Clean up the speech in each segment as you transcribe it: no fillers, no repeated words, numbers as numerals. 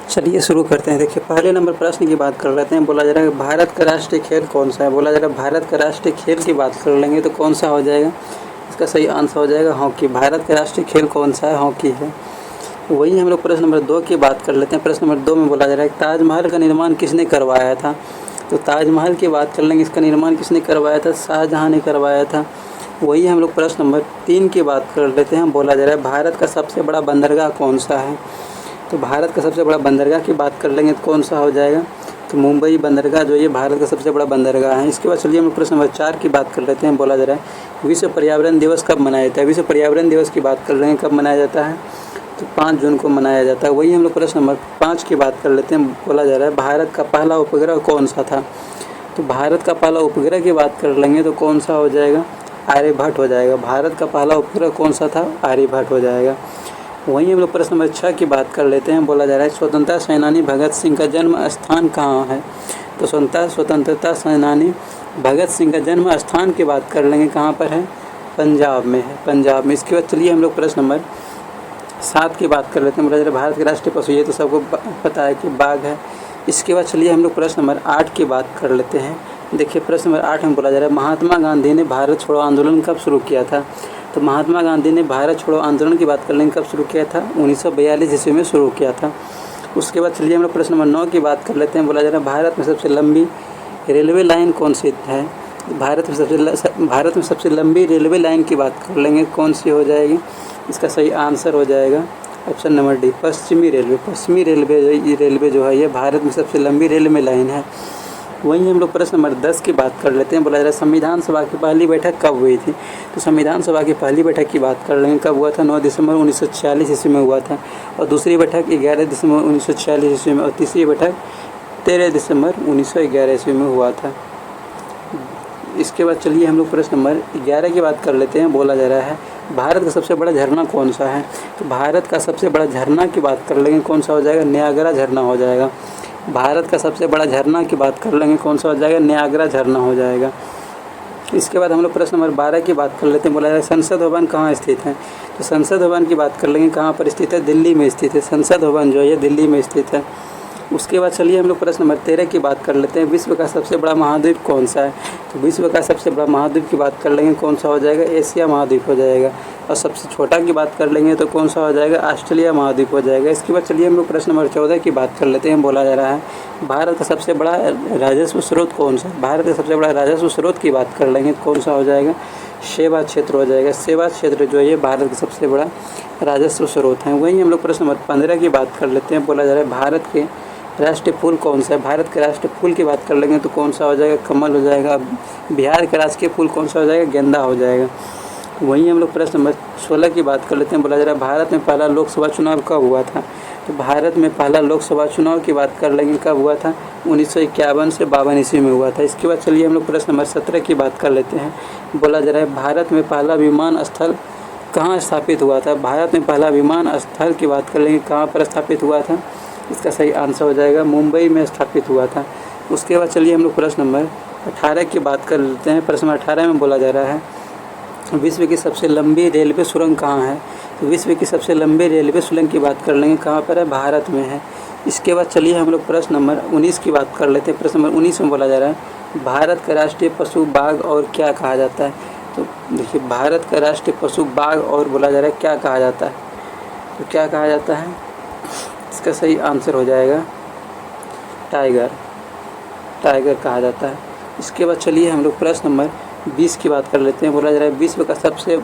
चलिए शुरू करते हैं। देखिए पहले नंबर प्रश्न की बात कर लेते हैं। बोला जा रहा है भारत का राष्ट्रीय खेल कौन सा है। बोला जा रहा है भारत का राष्ट्रीय खेल की बात कर लेंगे तो कौन सा हो जाएगा, इसका सही आंसर हो जाएगा हॉकी। भारत का राष्ट्रीय खेल कौन सा है, हॉकी है। वही हम लोग प्रश्न नंबर 2 की बात कर लेते हैं। प्रश्न नंबर 2 में बोला जा रहा है ताजमहल का निर्माण किसने करवाया था। तो ताजमहल की बात कर लेंगे, इसका निर्माण किसने करवाया था, शाहजहाँ ने करवाया था। वही हम लोग प्रश्न नंबर 3 की बात कर लेते हैं। बोला जा रहा है भारत का सबसे बड़ा बंदरगाह कौन सा है। तो भारत का सबसे बड़ा बंदरगाह की बात कर लेंगे तो कौन सा हो जाएगा, तो मुंबई बंदरगाह जो ये भारत का सबसे बड़ा बंदरगाह है। इसके बाद चलिए हम प्रश्न नंबर 4 की बात कर लेते हैं। बोला जा रहा है विश्व पर्यावरण दिवस कब मनाया जाता है। विश्व पर्यावरण दिवस की बात कर रहे हैं, कब मनाया जाता है, तो 5 जून को मनाया जाता है। वही हम लोग प्रश्न नंबर 5 की बात कर लेते हैं। बोला जा रहा है भारत का पहला उपग्रह कौन सा था। तो भारत का पहला उपग्रह की बात कर लेंगे तो कौन सा हो जाएगा, आर्यभट्ट हो जाएगा। भारत का पहला उपग्रह कौन सा था, आर्यभट्ट हो जाएगा। वहीं हम लोग प्रश्न नंबर 6 की बात कर लेते हैं। बोला जा रहा है स्वतंत्रता सेनानी भगत सिंह का जन्म स्थान कहाँ है। तो स्वतंत्रता सेनानी भगत सिंह का जन्म स्थान की बात कर लेंगे, कहाँ पर है, पंजाब में है, पंजाब में। इसके बाद चलिए हम लोग प्रश्न नंबर 7 की बात कर लेते हैं। बोला जा रहा है भारत के राष्ट्रीय पशु, ये तो सबको पता है कि बाघ है। इसके बाद चलिए हम लोग प्रश्न नंबर 8 की बात कर लेते हैं। देखिए प्रश्न नंबर 8 में बोला जा रहा है महात्मा गांधी ने भारत छोड़ो आंदोलन कब शुरू किया था। तो महात्मा गांधी ने भारत छोड़ो आंदोलन की बात कर लेंगे, कब शुरू किया था, 1942 ईस्वी में शुरू किया था। उसके बाद चलिए हम लोग प्रश्न नंबर 9 की बात कर लेते हैं। बोला जा रहा है भारत में सबसे लंबी रेलवे लाइन कौन सी है। भारत में सबसे लंबी रेलवे लाइन की बात कर लेंगे, कौन सी हो जाएगी, इसका सही आंसर हो जाएगा ऑप्शन नंबर डी, पश्चिमी रेलवे। पश्चिमी रेलवे जो है ये भारत में सबसे लंबी रेलवे लाइन है। वहीं हम लोग प्रश्न नंबर 10 की बात कर लेते हैं। बोला जा रहा है संविधान सभा की पहली बैठक कब हुई थी। तो संविधान सभा की पहली बैठक की बात कर लेंगे, कब हुआ था, 9 दिसंबर 1946 ईस्वी में हुआ था। और दूसरी बैठक 11 दिसंबर 1946 ईस्वी में, और तीसरी बैठक 13 दिसंबर 1911 ईस्वी में हुआ था। इसके बाद चलिए हम लोग प्रश्न नंबर 11 की बात कर लेते हैं। बोला जा रहा है भारत का सबसे बड़ा झरना कौन सा है। तो भारत का सबसे बड़ा झरना की बात कर लेंगे, कौन सा हो जाएगा, नियाग्रा झरना हो जाएगा। भारत का सबसे बड़ा झरना की बात कर लेंगे, कौन सा हो जाएगा, नियाग्रा झरना हो जाएगा। इसके बाद हम लोग प्रश्न नंबर 12 की बात कर लेते हैं। बोला जा रहा है संसद भवन कहाँ स्थित है। तो संसद भवन की बात कर लेंगे, कहाँ पर स्थित है, दिल्ली में स्थित है। संसद भवन जो है दिल्ली में स्थित है। उसके बाद चलिए हम लोग प्रश्न नंबर 13 की बात कर लेते हैं। विश्व का सबसे बड़ा महाद्वीप कौन सा है। तो विश्व का सबसे बड़ा महाद्वीप की बात कर लेंगे, कौन सा हो जाएगा, एशिया महाद्वीप हो जाएगा। और सबसे छोटा की बात कर लेंगे तो कौन सा हो जाएगा, ऑस्ट्रेलिया महाद्वीप हो जाएगा। इसके बाद चलिए हम लोग प्रश्न नंबर 14 की बात कर लेते हैं। बोला जा रहा है भारत का सबसे बड़ा राजस्व स्रोत कौन सा है। भारत का सबसे बड़ा राजस्व स्रोत की बात कर लेंगे तो कौन सा हो जाएगा, सेवा क्षेत्र हो जाएगा। सेवा क्षेत्र जो है ये भारत का सबसे बड़ा राजस्व स्रोत है। वहीं हम लोग प्रश्न नंबर 15 की बात कर लेते हैं। बोला जा रहा है भारत के राष्ट्रीय फूल कौन सा है। भारत के राष्ट्रीय फूल की बात कर लेंगे तो कौन सा हो जाएगा, कमल हो जाएगा। बिहार का राजकीय फूल कौन सा हो जाएगा, गेंदा हो जाएगा। वहीं हम लोग प्रश्न नंबर 16 की बात कर लेते हैं। बोला जा रहा है भारत में पहला लोकसभा चुनाव कब हुआ था। तो भारत में पहला लोकसभा चुनाव की बात कर लेंगे, कब हुआ था, 1951 से 52 ईस्वी में हुआ था। इसके बाद चलिए हम लोग प्रश्न नंबर 17 की बात कर लेते हैं। बोला जा रहा है भारत में पहला विमान स्थल कहाँ स्थापित हुआ था। भारत में पहला विमान स्थल की बात कर लेंगे, कहाँ पर स्थापित हुआ था, इसका सही आंसर हो जाएगा मुंबई में स्थापित हुआ था। उसके बाद चलिए हम लोग प्रश्न नंबर 18 की बात कर लेते हैं। प्रश्न नंबर 18 में बोला जा रहा है विश्व की सबसे लंबी रेलवे सुरंग कहाँ है। तो विश्व की सबसे लंबी रेलवे सुरंग की बात कर लेंगे, कहाँ पर है, भारत में है। इसके बाद चलिए हम लोग प्रश्न नंबर 19 की बात कर लेते हैं। प्रश्न नंबर 19 में बोला जा रहा है भारत का राष्ट्रीय पशु बाघ और क्या कहा जाता है। तो देखिए भारत का राष्ट्रीय पशु बाघ और बोला जा रहा है क्या कहा जाता है, तो क्या कहा जाता है, इसका सही आंसर हो जाएगा टाइगर, टाइगर कहा जाता है। इसके बाद चलिए हम लोग प्रश्न नंबर 20 की बात कर लेते हैं। बोला जा रहा है विश्व का सबसे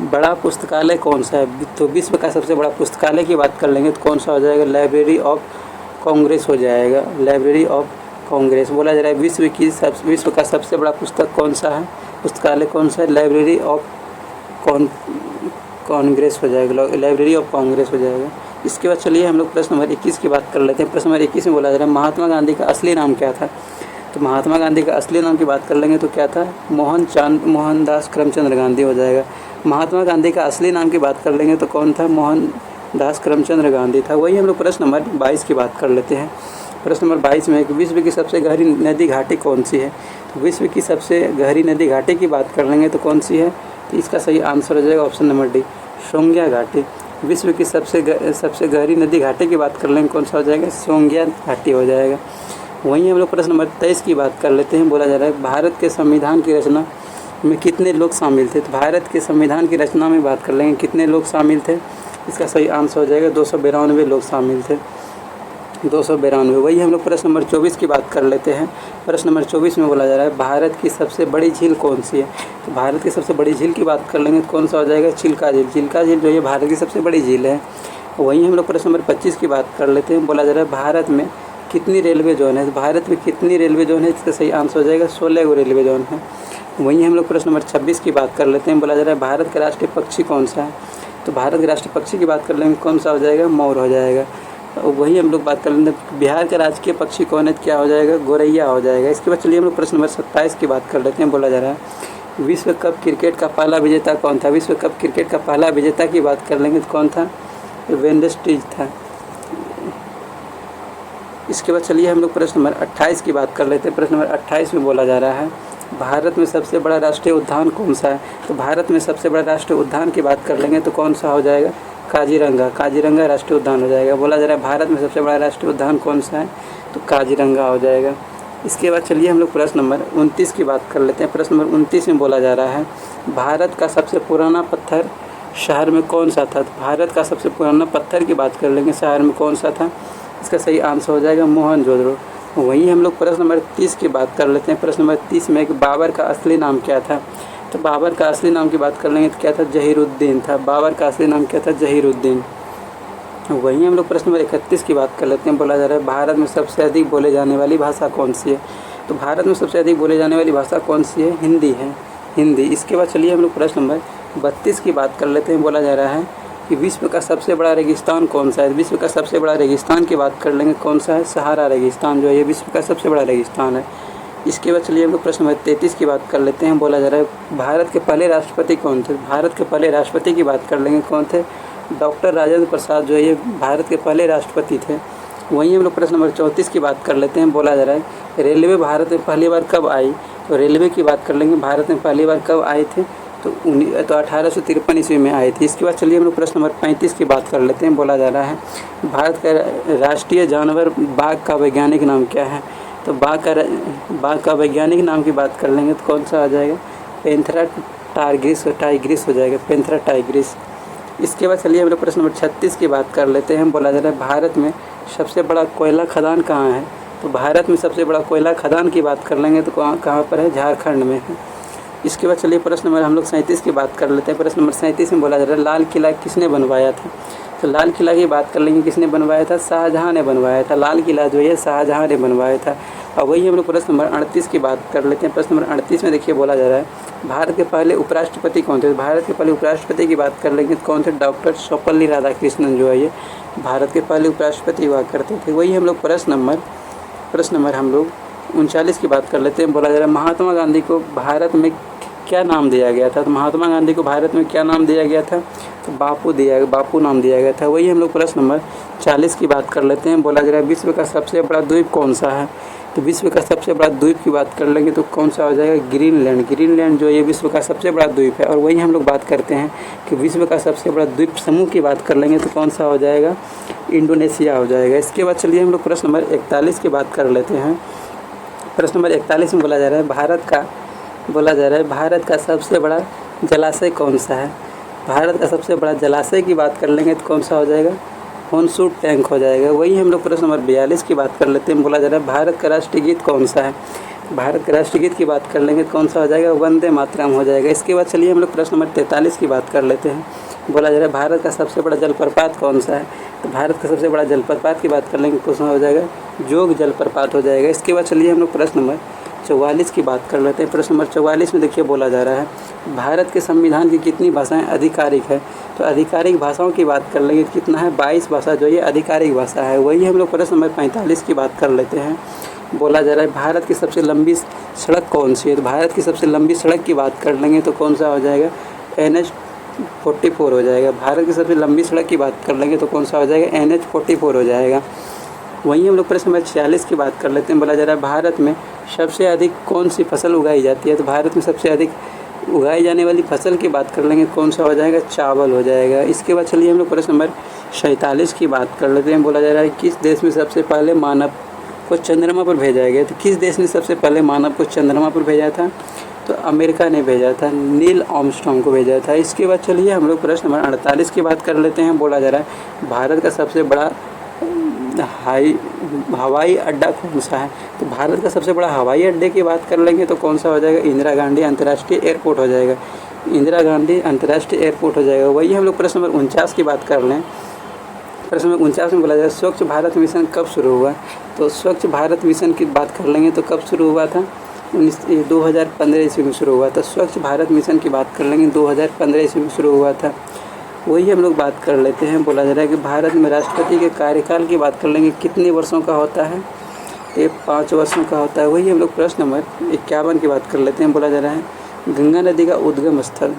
बड़ा पुस्तकालय कौन सा है। तो विश्व का सबसे बड़ा पुस्तकालय की बात कर लेंगे तो कौन सा हो जाएगा, लाइब्रेरी ऑफ कांग्रेस हो जाएगा, लाइब्रेरी ऑफ कांग्रेस। बोला जा रहा है विश्व का सबसे बड़ा पुस्तक कौन सा है, पुस्तकालय कौन सा है, लाइब्रेरी ऑफ कांग्रेस हो जाएगा, लाइब्रेरी ऑफ कांग्रेस हो जाएगा। इसके बाद चलिए हम लोग प्रश्न नंबर 21 की बात कर लेते हैं। प्रश्न नंबर 21 में बोला जा रहा है महात्मा गांधी का असली नाम क्या था। तो महात्मा गांधी का असली नाम की बात कर लेंगे तो क्या था, मोहनदास करमचंद गांधी हो जाएगा। महात्मा गांधी का असली नाम की बात कर लेंगे तो कौन था, मोहनदास करमचंद गांधी था। वही हम लोग प्रश्न नंबर 22 की बात कर लेते हैं। प्रश्न नंबर 22 में विश्व की सबसे गहरी नदी घाटी कौन सी है। तो विश्व की सबसे गहरी नदी घाटी की बात कर लेंगे तो कौन सी है, तो इसका सही आंसर हो जाएगा ऑप्शन नंबर डी, सोंग्या घाटी। विश्व की सबसे गहरी नदी घाटी की बात कर लेंगे, कौन सा हो जाएगा? सोंगेर घाटी हो जाएगा। वहीं हम लोग प्रश्न नंबर 23 की बात कर लेते हैं। बोला जा रहा है भारत के संविधान की रचना में कितने लोग शामिल थे? तो भारत के संविधान की रचना में बात कर लेंगे, कितने लोग शामिल थे? इसका सही आंसर हो जाएगा 292 लोग शामिल थे, 292। वही हम लोग प्रश्न नंबर 24 की बात कर लेते हैं। प्रश्न नंबर 24 में बोला जा रहा है भारत की सबसे बड़ी झील कौन सी है? तो भारत की सबसे बड़ी झील की बात कर लेंगे तो कौन सा हो जाएगा? चिल्का झील। चिल्का झील जो है भारत की सबसे बड़ी झील है। वहीं हम लोग प्रश्न नंबर 25 की बात कर लेते हैं। बोला जा रहा है भारत में कितनी रेलवे जोन है? तो भारत में कितनी रेलवे जोन है? इसका सही आंसर हो जाएगा 16 गो रेलवे जोन है। वहीं हम लोग प्रश्न नंबर 26 की बात कर लेते हैं। बोला जा रहा है भारत का राष्ट्रीय पक्षी कौन सा है? तो भारत के राष्ट्रीय पक्षी की बात कर लेंगे, कौन सा हो जाएगा? मोर हो जाएगा। वही हम लोग बात कर लेंगे बिहार का राजकीय पक्षी कौन है? क्या हो जाएगा? गोरैया हो जाएगा। इसके बाद चलिए हम लोग प्रश्न नंबर 27 की बात कर लेते हैं। बोला जा रहा है विश्व कप क्रिकेट का पहला विजेता कौन था? विश्व कप क्रिकेट का पहला विजेता की बात कर लेंगे तो कौन था? वेन स्ट्रीज था। इसके बाद चलिए हम लोग प्रश्न नंबर 28 की बात कर लेते हैं। प्रश्न नंबर 28 में बोला जा रहा है भारत में सबसे बड़ा राष्ट्रीय उद्यान कौन सा है? तो भारत में सबसे बड़ा राष्ट्रीय उद्यान की बात कर लेंगे तो कौन सा हो जाएगा? काजीरंगा। काजीरंगा राष्ट्रीय उद्यान हो जाएगा। बोला जा रहा है भारत में सबसे बड़ा राष्ट्रीय उद्यान कौन सा है? तो काजीरंगा हो जाएगा। इसके बाद चलिए हम लोग प्रश्न नंबर 29 की बात कर लेते हैं। प्रश्न नंबर 29 में बोला जा रहा है भारत का सबसे पुराना पत्थर शहर में कौन सा था? तो भारत का सबसे पुराना पत्थर की बात कर लेंगे, शहर में कौन सा था? इसका सही आंसर हो जाएगा मोहनजोदड़ो। वहीं हम लोग प्रश्न नंबर 30 की बात कर लेते हैं। प्रश्न नंबर 30 में बाबर का असली नाम क्या था? तो बाबर का असली नाम की बात कर लेंगे तो क्या था? जहीरुद्दीन था। बाबर का असली नाम क्या था? जहीरुद्दीन। वहीं हम लोग प्रश्न नंबर 31 की बात कर लेते हैं। बोला जा रहा है भारत में सबसे अधिक बोले जाने वाली भाषा कौन सी है? तो भारत में सबसे अधिक बोले जाने वाली भाषा कौन सी है? हिंदी है, हिंदी। इसके बाद चलिए हम लोग प्रश्न नंबर 32 की बात कर लेते हैं। बोला जा रहा है कि विश्व का सबसे बड़ा रेगिस्तान कौन सा है? विश्व का सबसे बड़ा रेगिस्तान की बात कर लेंगे, कौन सा है? सहारा रेगिस्तान जो है ये विश्व का सबसे बड़ा रेगिस्तान है। इसके बाद चलिए हम लोग प्रश्न नंबर 33 की बात कर लेते हैं। बोला जा रहा है भारत के पहले राष्ट्रपति कौन थे? भारत के पहले राष्ट्रपति की बात कर लेंगे, कौन थे? डॉक्टर राजेंद्र प्रसाद जो है ये भारत के पहले राष्ट्रपति थे। वहीं हम लोग प्रश्न नंबर 34 की बात कर लेते हैं। बोला जा रहा है रेलवे भारत में पहली बार कब आई? तो रेलवे की बात कर लेंगे, भारत में पहली बार कब आए थे? तो 1853 ईस्वी में आए थे। इसके बाद चलिए हम लोग प्रश्न नंबर 35 की बात कर लेते हैं। बोला जा रहा है भारत का राष्ट्रीय जानवर बाघ का वैज्ञानिक नाम क्या है? तो बाघ का वैज्ञानिक नाम की बात कर लेंगे तो कौन सा आ जाएगा? पैंथेरा टाइग्रिस हो जाएगा, पैंथेरा टाइग्रिस। इसके बाद चलिए हम लोग प्रश्न नंबर 36 की बात कर लेते हैं। बोला जा रहा है भारत में सबसे बड़ा कोयला खदान कहाँ है? तो भारत में सबसे बड़ा कोयला खदान की बात कर लेंगे तो कहाँ पर है? झारखंड में है। इसके बाद चलिए प्रश्न नंबर हम लोग 37 की बात कर लेते हैं। प्रश्न नंबर 37 में बोला जा रहा है लाल किला किसने बनवाया था? तो लाल किला की बात कर लेंगे, किसने बनवाया था? शाहजहाँ ने बनवाया था। लाल किला जो है शाहजहाँ ने बनवाया था। और वही हम लोग प्रश्न नंबर 38 की बात कर लेते हैं। प्रश्न नंबर 38 में देखिए बोला जा रहा है भारत के पहले उपराष्ट्रपति कौन थे? भारत के पहले उपराष्ट्रपति की बात कर लेंगे तो कौन थे? डॉक्टर सर्वपल्ली राधाकृष्णन जो है ये भारत के पहले उपराष्ट्रपति हुआ करते थे। वही हम लोग प्रश्न नंबर हम लोग 39 की बात कर लेते हैं। बोला जा रहा है महात्मा गांधी को भारत में क्या नाम दिया गया था? तो महात्मा गांधी को भारत में क्या नाम दिया गया था? तो बापू नाम दिया गया था। वही हम लोग प्रश्न नंबर 40 की बात कर लेते हैं। बोला जा रहा है विश्व का सबसे बड़ा द्वीप कौन सा है? तो विश्व का सबसे बड़ा द्वीप की बात कर लेंगे तो कौन सा हो जाएगा? ग्रीनलैंड। ग्रीनलैंड जो है विश्व का सबसे बड़ा द्वीप है। और वही हम लोग बात करते हैं कि विश्व का सबसे बड़ा द्वीप समूह की बात कर लेंगे तो कौन सा हो जाएगा? इंडोनेशिया हो जाएगा। इसके बाद चलिए हम लोग प्रश्न नंबर 41 की बात कर लेते हैं। प्रश्न नंबर 41 में बोला जा रहा है भारत का सबसे बड़ा जलाशय कौन सा है? भारत का सबसे बड़ा जलाशय की बात कर लेंगे तो कौन सा हो जाएगा? होनसू टैंक हो जाएगा। वही हम लोग प्रश्न नंबर 42 की बात कर लेते हैं। बोला जा रहा है भारत का राष्ट्रीय गीत कौन सा है? भारत के राष्ट्रीय गीत की बात कर लेंगे तो कौन सा हो जाएगा? वंदे मातरम हो जाएगा। इसके बाद चलिए हम लोग प्रश्न नंबर 43 की बात कर लेते हैं। बोला जा रहा है भारत का सबसे बड़ा जलप्रपात कौन सा है? तो भारत का सबसे बड़ा जलप्रपात की बात कर लेंगे तो कौन सा हो जाएगा? जोग जलप्रपात हो जाएगा। इसके बाद चलिए हम लोग प्रश्न नंबर 44 की बात कर लेते हैं। प्रश्न नंबर 44 में देखिए बोला जा रहा है भारत के संविधान की कितनी भाषाएं आधिकारिक है? तो आधिकारिक भाषाओं की बात कर लेंगे कितना है? 22 भाषा जो ये आधिकारिक भाषा है। वही हम लोग प्रश्न नंबर 45 की बात कर लेते हैं। बोला जा रहा है भारत की सबसे लंबी सड़क कौन सी है? तो भारत की सबसे लंबी सड़क की बात कर लेंगे तो कौन सा हो जाएगा? NH-44 हो जाएगा। भारत की सबसे लंबी सड़क की बात कर लेंगे तो कौन सा हो जाएगा? NH-44 हो जाएगा। वहीं हम लोग प्रश्न नंबर 46 की बात कर लेते हैं। बोला जा रहा है भारत में सबसे अधिक कौन सी फसल उगाई जाती है? तो भारत में सबसे अधिक उगाई जाने वाली फसल की बात कर लेंगे, कौन सा हो जाएगा, चावल हो जाएगा। इसके बाद चलिए हम लोग प्रश्न नंबर 47 की बात कर लेते हैं। बोला जा रहा है किस देश में सबसे पहले मानव को चंद्रमा पर भेजा गया? तो किस देश ने सबसे पहले मानव को चंद्रमा पर भेजा था? तो अमेरिका ने भेजा था, नील आर्मस्ट्रॉन्ग को भेजा था। इसके बाद चलिए हम लोग प्रश्न नंबर 48 की बात कर लेते हैं। बोला जा रहा है भारत का सबसे बड़ा हवाई अड्डा कौन सा है? तो भारत का सबसे बड़ा हवाई अड्डे की बात कर लेंगे तो कौन सा हो जाएगा, इंदिरा गांधी अंतर्राष्ट्रीय एयरपोर्ट हो जाएगा। इंदिरा गांधी अंतर्राष्ट्रीय एयरपोर्ट हो जाएगा। वही हम लोग प्रश्न नंबर 49 की बात कर लें। प्रश्न नंबर 49 में बोला जाए स्वच्छ भारत मिशन कब शुरू हुआ? तो स्वच्छ भारत मिशन की बात कर लेंगे तो कब शुरू हुआ था, 2015 ईस्वी में शुरू हुआ था। स्वच्छ भारत मिशन की बात कर लेंगे 2015 ईस्वी में शुरू हुआ था। वही हम लोग बात कर लेते हैं। बोला जा रहा है कि भारत में राष्ट्रपति के कार्यकाल की बात कर लेंगे, कितने वर्षों का होता है? ये 5 वर्षों का होता है। वही हम लोग प्रश्न नंबर 51 की बात कर लेते हैं। बोला जा रहा है गंगा नदी का उद्गम स्थल